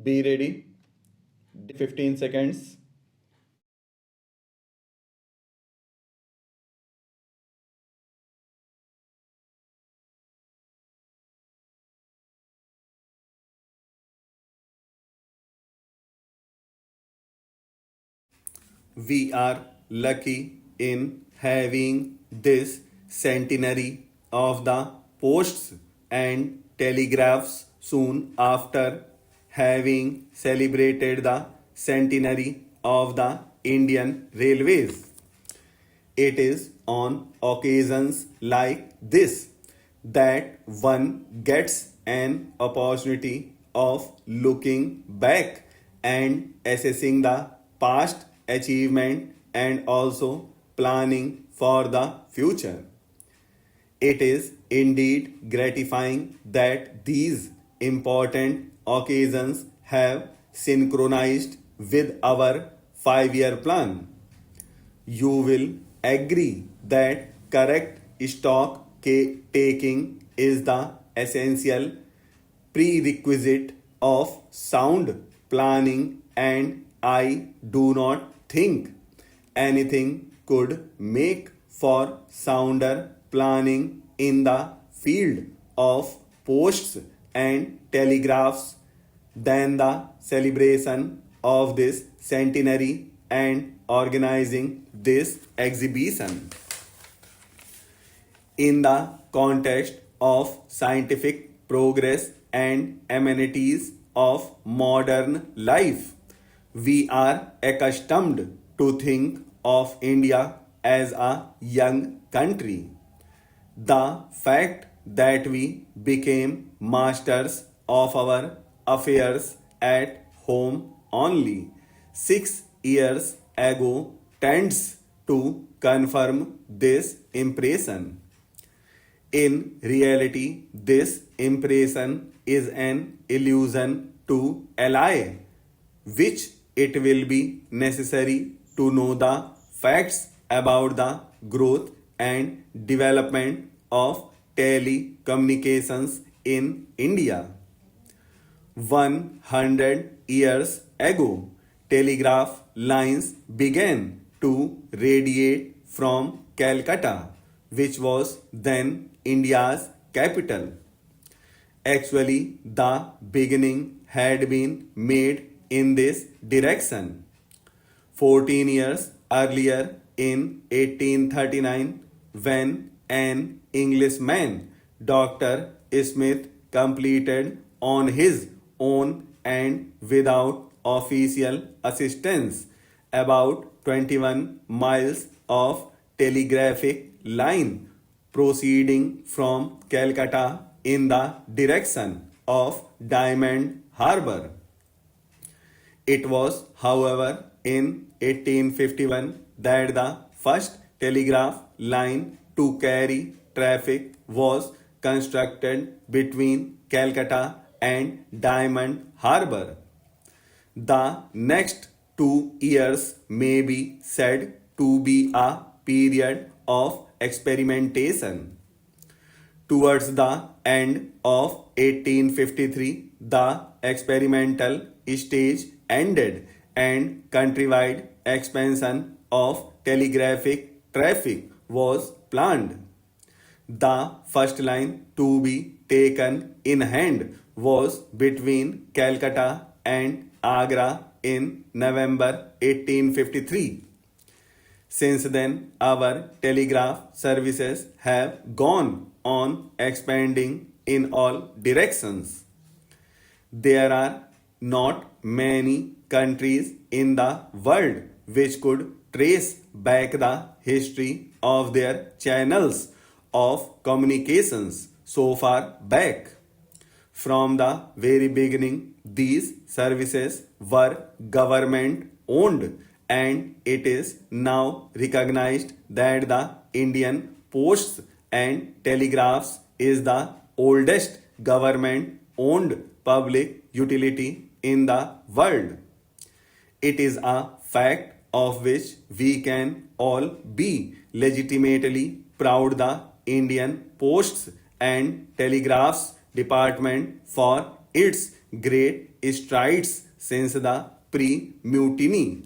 Be ready. 15 seconds. We are lucky in having this centenary of the posts and telegraphs soon after having celebrated the centenary of the Indian Railways. It is on occasions like this that one gets an opportunity of looking back and assessing the past achievement and also planning for the future. It is indeed gratifying that these important occasions have synchronized with our 5 year plan. You will agree that correct stock taking is the essential prerequisite of sound planning, and I do not think anything could make for sounder planning in the field of posts and telegraphs than the celebration of this centenary and organizing this exhibition. In the context of scientific progress and amenities of modern life, we are accustomed to think of India as a young country. The fact that we became masters of our affairs at home only 6 years ago tends to confirm this impression. In reality, this impression is an illusion to ally, which it will be necessary to know the facts about the growth and development of telecommunications in India. 100 years ago, telegraph lines began to radiate from Calcutta, which was then India's capital. Actually, the beginning had been made in this direction. 14 years earlier, in 1839, when an Englishman, Dr. Smith, completed on his own and without official assistance about 21 miles of telegraphic line proceeding from Calcutta in the direction of Diamond Harbour. It was, however, in 1851 that the first telegraph line to carry traffic was constructed between Calcutta and Diamond Harbour. The next 2 years may be said to be a period of experimentation. Towards the end of 1853, the experimental stage ended and countrywide expansion of telegraphic traffic was planned. The first line to be taken in hand was between Calcutta and Agra in November 1853. Since then, our telegraph services have gone on expanding in all directions. There are not many countries in the world which could trace back the history of their channels of communications so far back. From the very beginning, these services were government owned, and it is now recognized that the Indian Posts and Telegraphs is the oldest government owned public utility in the world. It is a fact of which we can all be legitimately proud. The Indian Posts and Telegraphs Department for its great strides since the pre-mutiny.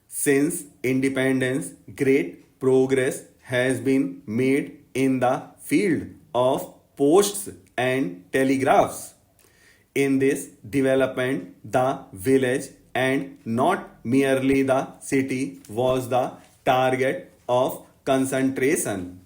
Since independence, great progress has been made in the field of posts and telegraphs. In this development, the village and not merely the city was the target of concentration.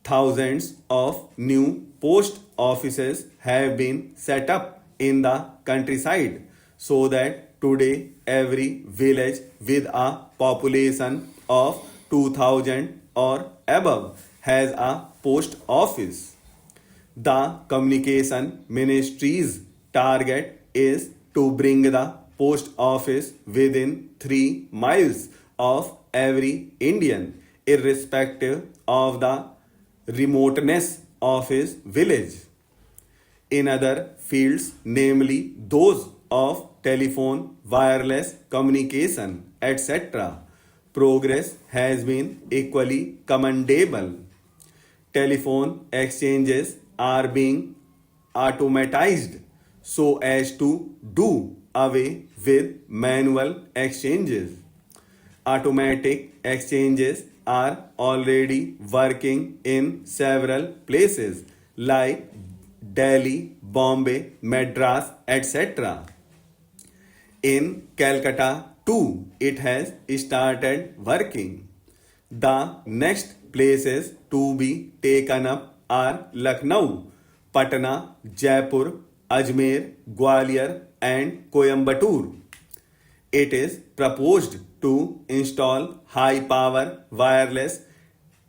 Thousands of new post offices have been set up in the countryside so that today every village with a population of 2000 or above has a post office. The Communication Ministry's target is to bring the post office within 3 miles of every Indian, irrespective of the remoteness of his village. In other fields, namely those of telephone, wireless communication, etc., progress has been equally commendable. Telephone exchanges are being automatized so as to do away with manual exchanges. Automatic exchanges are already working in several places like Delhi, Bombay, Madras, etc. In Calcutta too, it has started working. The next places to be taken up are Lucknow, Patna, Jaipur, Ajmer, Gwalior, and Coimbatore. It is proposed to install high power wireless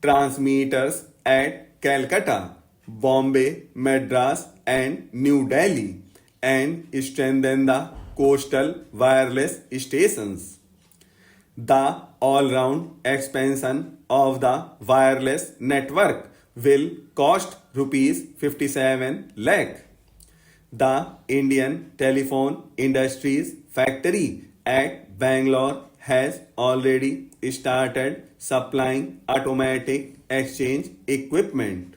transmitters at Calcutta, Bombay, Madras, and New Delhi and strengthen the coastal wireless stations. The all round expansion of the wireless network will cost rupees 57 lakh. The Indian Telephone Industries factory at Bangalore has already started supplying automatic exchange equipment.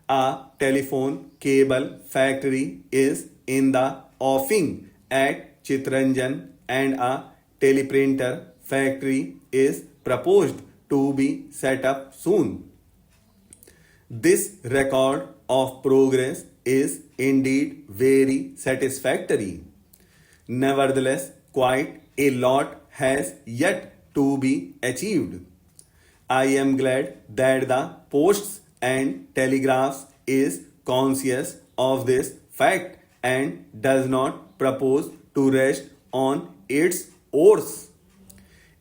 A telephone cable factory is in the offing at Chittaranjan and a teleprinter factory is proposed to be set up soon. This record of progress is indeed very satisfactory. Nevertheless, quite a lot has yet to be achieved. I am glad that the Posts and Telegraphs is conscious of this fact and does not propose to rest on its oars.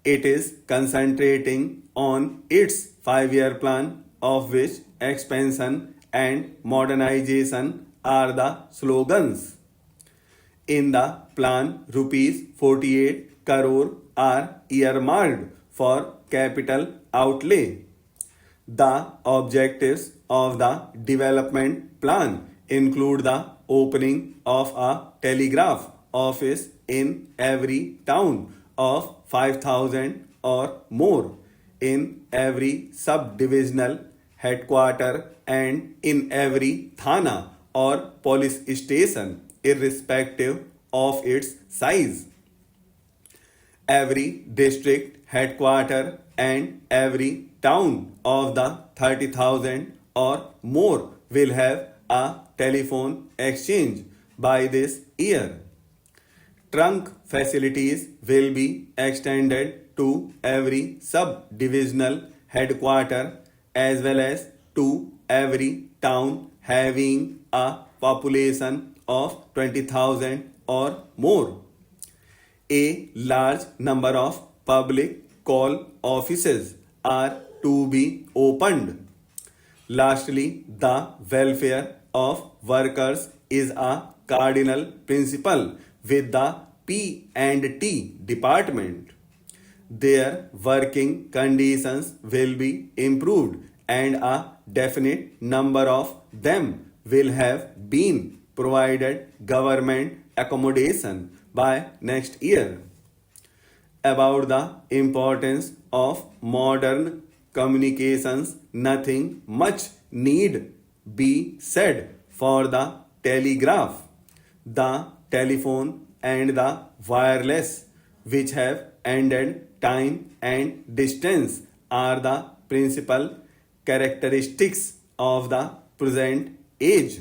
It is concentrating on its 5-year plan, of which expansion and modernization are the slogans. In the plan, rupees 48 crore are earmarked for capital outlay. The objectives of the development plan include the opening of a telegraph office in every town of 5,000 or more, in every sub-divisional headquarter and in every thana or police station, irrespective of its size. Every district headquarter and every town of the 30,000 or more will have a telephone exchange by this year. Trunk facilities will be extended to every sub-divisional headquarter as well as to every town having a population of 20,000 or more. A large number of public call offices are to be opened. Lastly, the welfare of workers is a cardinal principle with the P&T department. Their working conditions will be improved and a definite number of them will have been provided government accommodation by next year. About the importance of modern communications, nothing much need be said for the telegraph. The telephone and the wireless, which have ended time and distance, are the principal characteristics of the present age.